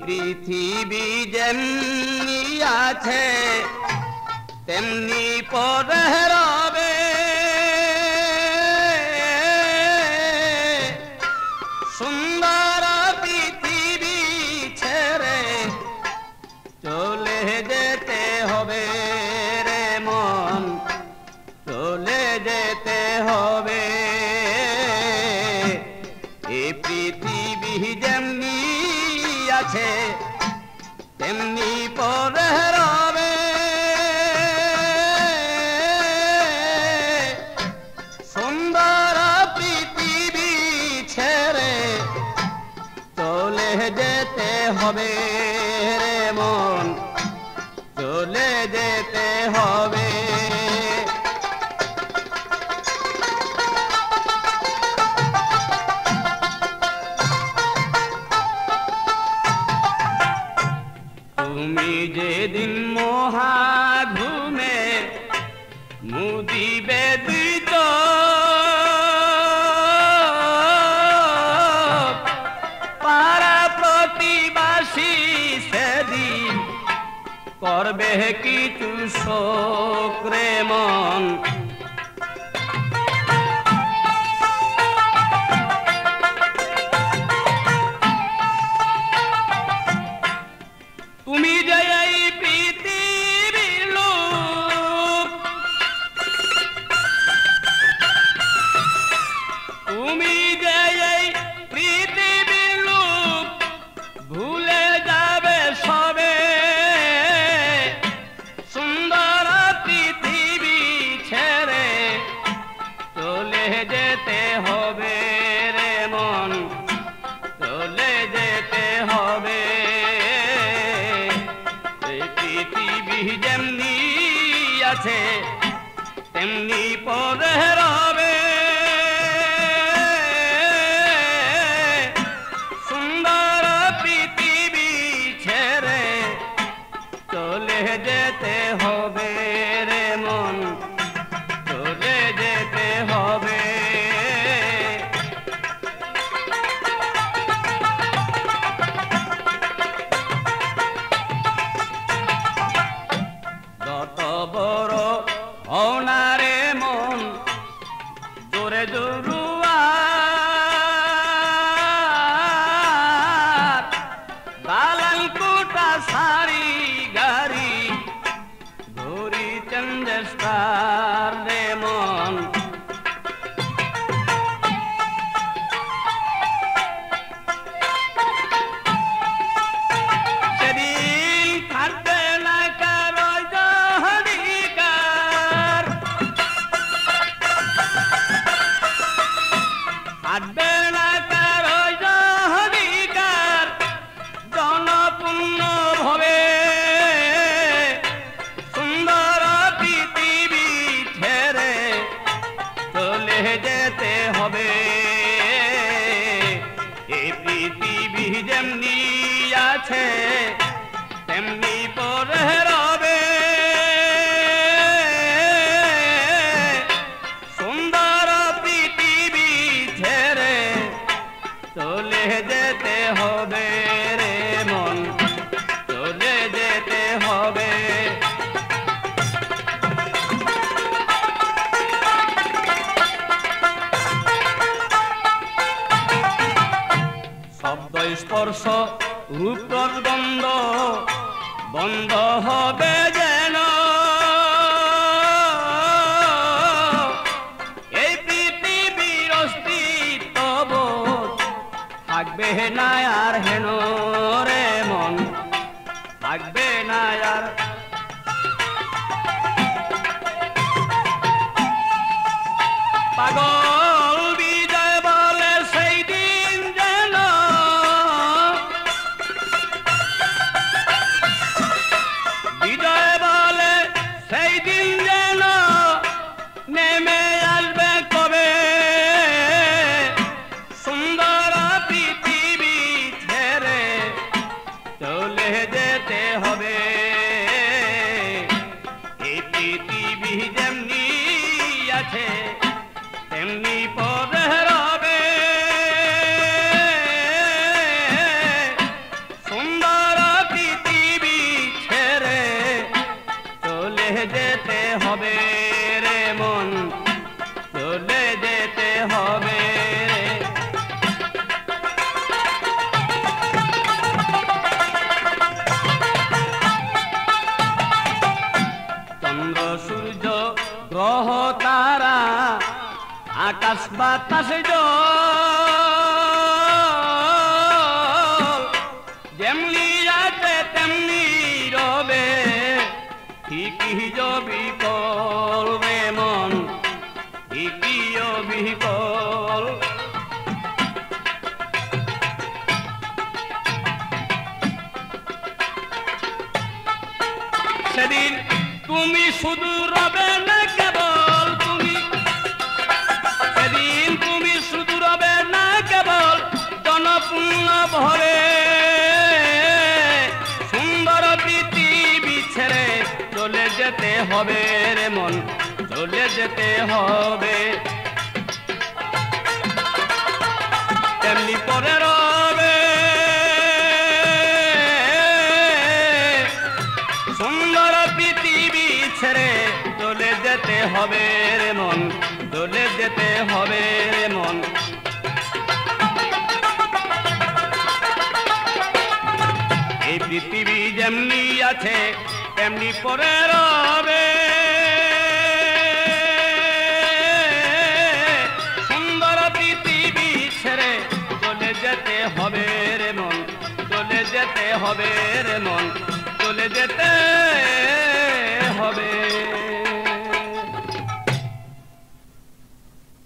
পৃথিবী যেমনি আছে তেমনি পরে রবে, সুন্দর পৃথিবী ছেড়ে চলে যেতে হবে রে মন, চলে যেতে হবে। এই পৃথিবী যেমনি আছে তেমনি পরে রবে, সুন্দর পৃথিবী ছেড়ে চলে যেতে হবে রে মন, চলে যেতে হবে। তুমি যেদিন মহা ঘুমে মুদিবে দুই চোখ, পাড়া প্রতিবাসী সেদিন করবে কিছু শোক রে মন। তুমি যে এই পৃথিবীর লোক, তুমি যে এই পৃথিবীর লোক, ভুলে যাবে সবে, সুন্দর পৃথিবী ছেড়ে চলে যেতে হবে রে মন, চলে যেতে হবে। পৃথিবী যেমনি আছে তেমনি পরে রবে, সুন্দর পৃথিবী ছেড়ে চলে যেতে হবে রে মন, চলে যেতে হবে। যত বড় হনারে মন জোরে জরুয়ার, দালাল কোটা সারি গাড়ি ধরি চন্দ্রস্টার রে মন। সেদিন থাকবে না কারো অধিকার, থাকবে না কারো অধিকার, জনপূর্ণ ভবে সুন্দর পৃথিবী ছেড়ে চলে যেতে হবে। এই পৃথিবী যেমনি আছে তেমনি পরে রবে, সুন্দর পৃথিবী ছেড়ে চলে যেতে হবে রে মন, চলে যেতে হবে। শব্দ স্পর্শ রূপ গন্ধ বন্ধ হবে যেন, এই পৃথিবীর অস্তিত্ব থাকবে না আর হেন রে মন, থাকবে না আর। পাগল বিজয় বলে সেই দিন যেন, বিজয় বলে সেই দিন যেন নেমে আসবে কবে, সুন্দর পৃথিবী ছেড়ে চলে যেতে হবে। এই পৃথিবী যেমনি আছে তেমনি পরে রবে, সুন্দর মন চলে যেতে হবে রে। চন্দ্র সূর্য গ্রহ তারা আকাশ বাতাস জল যেমনি আছে তেমনি রবে ঠিকই বিকল রে মন ঠিকই বিকল। সেদিন তুমি শুধু রবে না কেবল সেদিন তুমি শুধু রবে না কেবল জনপূর্ণ ভরে সুন্দর পৃথিবী ছেড়ে চলে যেতে হবে রে মন চলে যেতে হবে। তেমনি পরে রবে সুন্দর পৃথিবী ছেড়ে চলে যেতে হবে রে মন চলে যেতে হবে রে মন। এই পৃথিবী যেমনি আছে তেমনি পরে রবে সুন্দর পৃথিবী ছেড়ে চলে যেতে হবে রে মন চলে যেতে হবে রে মন চলে যেতে হবে।